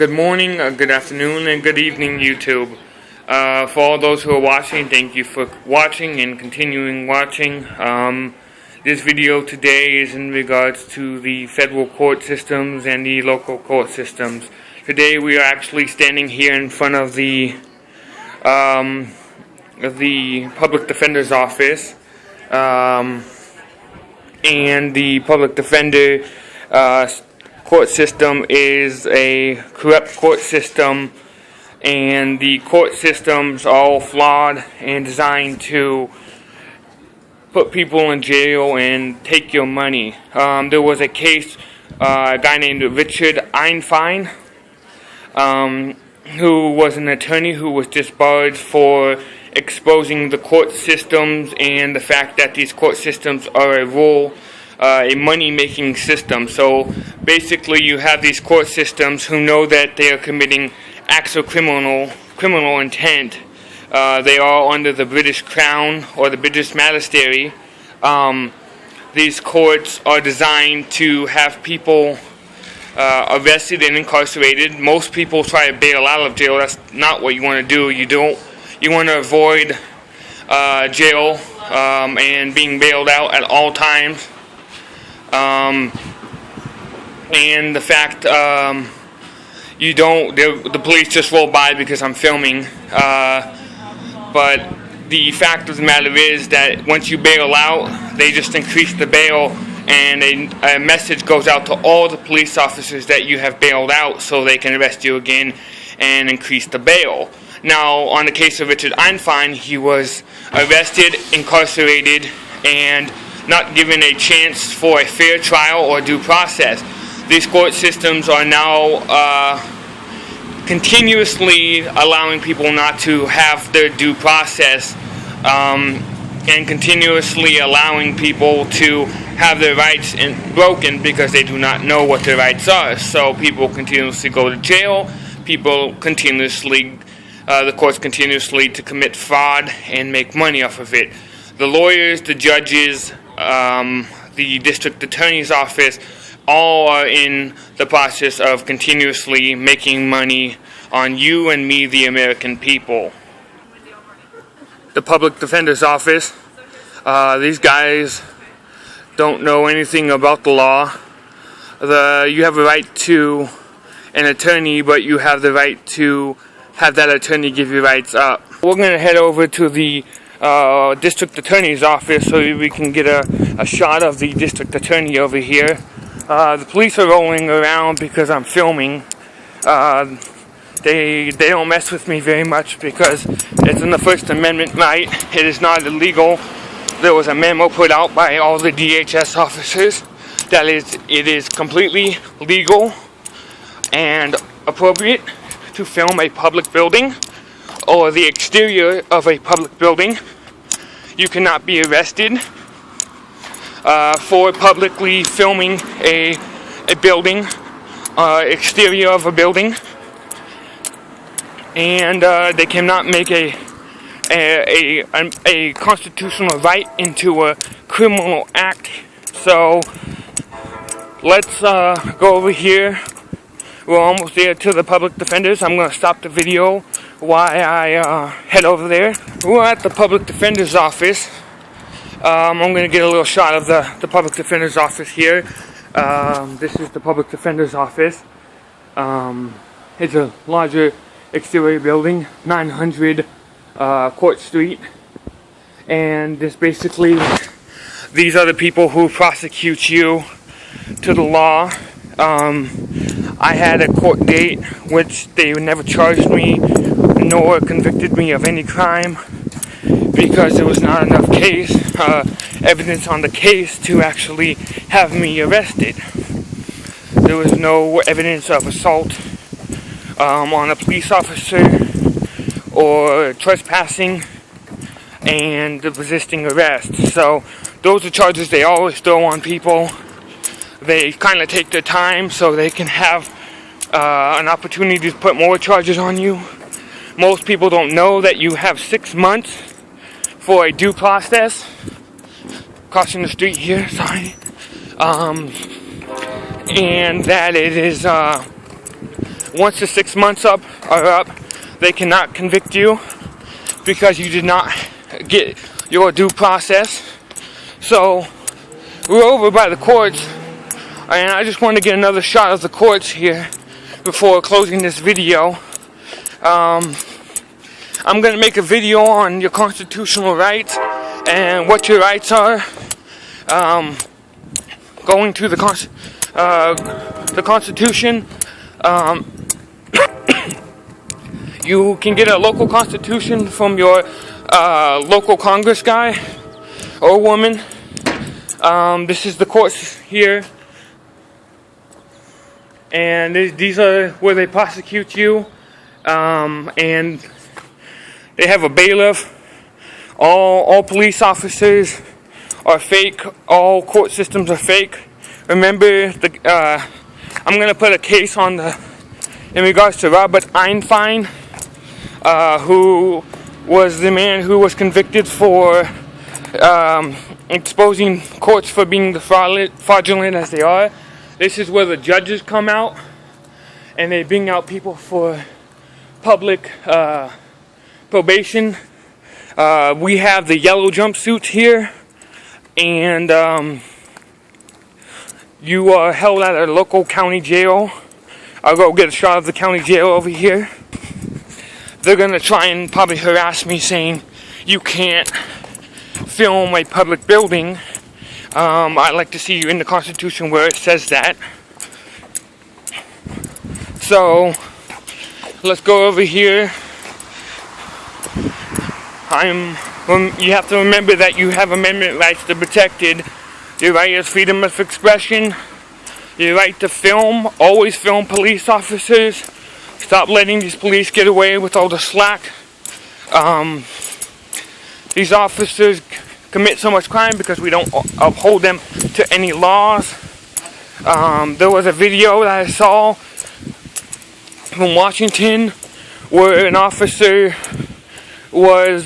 Good morning, good afternoon, and good evening, YouTube. For all those who are watching, thank you for watching and continuing watching. This video today is in regards to the federal court systems and the local court systems. Today we are actually standing here in front of the public defender's office, and the public defender court system is a corrupt court system, and the court systems are all flawed and designed to put people in jail and take your money. There was a case, a guy named Richard Einfine, who was an attorney who was disbarred for exposing the court systems and the fact that these court systems are a money-making system. So basically you have these court systems who know that they are committing acts of criminal intent. They are under the British Crown or the British Magistracy. These courts are designed to have people arrested and incarcerated. Most people try to bail out of jail. That's not what you want to do. You want to avoid jail and being bailed out at all times. And the fact the police just roll by because I'm filming, but the fact of the matter is that once you bail out, they just increase the bail, and a message goes out to all the police officers that you have bailed out so they can arrest you again and increase the bail. Now, on the case of Richard Einfine, he was arrested, incarcerated, and not given a chance for a fair trial or due process. These court systems are now continuously allowing people not to have their due process, and continuously allowing people to have their rights broken because they do not know what their rights are. So people continuously go to jail, the courts continuously to commit fraud and make money off of it. The lawyers, the judges, the district attorney's office, all are in the process of continuously making money on you and me, the American people. The public defender's office, these guys don't know anything about the law. You have a right to an attorney, but you have the right to have that attorney give your rights up. We're going to head over to the district attorney's office so we can get a shot of the district attorney over here. The police are rolling around because I'm filming. They don't mess with me very much because it's in the First Amendment right. It is not illegal. There was a memo put out by all the DHS officers that it is completely legal and appropriate to film a public building or the exterior of a public building. You cannot be arrested for publicly filming a building, exterior of a building, and they cannot make a constitutional right into a criminal act. So let's go over here. We're almost there to the public defenders. I'm going to stop the video while I head over there. We're at the public defender's office. I'm going to get a little shot of the public defender's office here. This is the public defender's office. It's a larger exterior building, 900 Court Street. And this basically, these are the people who prosecute you to the law. I had a court date which they never charged me nor convicted me of any crime because there was not enough evidence on the case to actually have me arrested. There was no evidence of assault on a police officer or trespassing and resisting arrest. So those are charges they always throw on people. They kind of take their time so they can have an opportunity to put more charges on you. Most people don't know that you have 6 months for a due process. Crossing the street here, sorry. And that it is once the 6 months are up, they cannot convict you because you did not get your due process. So we're over by the courts, and I just want to get another shot of the courts here before closing this video. I'm going to make a video on your constitutional rights and what your rights are. Going to the Constitution. You can get a local constitution from your local Congress guy or woman. This is the courts here, and these are where they prosecute you. And they have a bailiff. All police officers are fake. All court systems are fake. Remember, I'm gonna put a case on in regards to Robert Einstein, who was the man who was convicted for exposing courts for being the fraudulent as they are. This is where the judges come out, and they bring out people for public probation. We have the yellow jumpsuits here, and you are held at a local county jail. I'll go get a shot of the county jail over here. They're gonna try and probably harass me, saying you can't film a public building. I'd like to see you in the Constitution where it says that. So let's go over here. You have to remember that you have amendment rights to be protected. Your right is freedom of expression. Your right to film. Always film police officers. Stop letting these police get away with all the slack. These officers commit so much crime because we don't uphold them to any laws. There was a video that I saw from Washington where an officer was